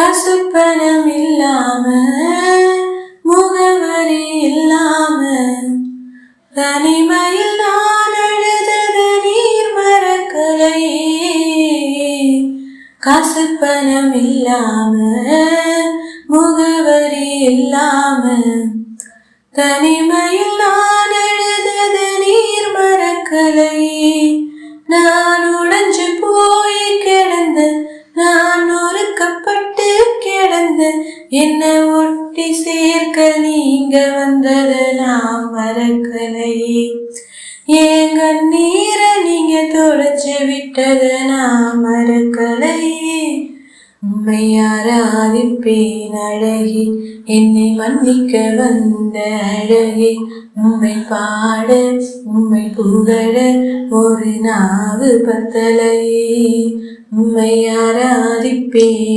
காசு பணம் இல்லாம முகவரி இல்லாம தனிமையில் நான் அழுதது நீர் மறக்கலையே. காசு பணம் இல்லாம முகவரி இல்லாம தனிமையில் நான் அழுதது நீர் மறக்கலையே. நான் உடைஞ்சு போய் கிடந்த, நான் நொறுக்கப்பட்டு கிடந்த, என்ன ஒட்டி சேர்க்க நீங்க வந்தது நான் மறக்கலையே. என் கண்ணீரை நீங்க தொலைச்சு விட்டது நான் மறக்கலையே. உம்மை ஆராதிப்பேன் அழகி, என்னை மன்னிக்க வந்த அழகி. உம்மை பாட உம்மை புகழ ஒரு நாவு பத்தலையே. உம்மை ஆராதிப்பேன்.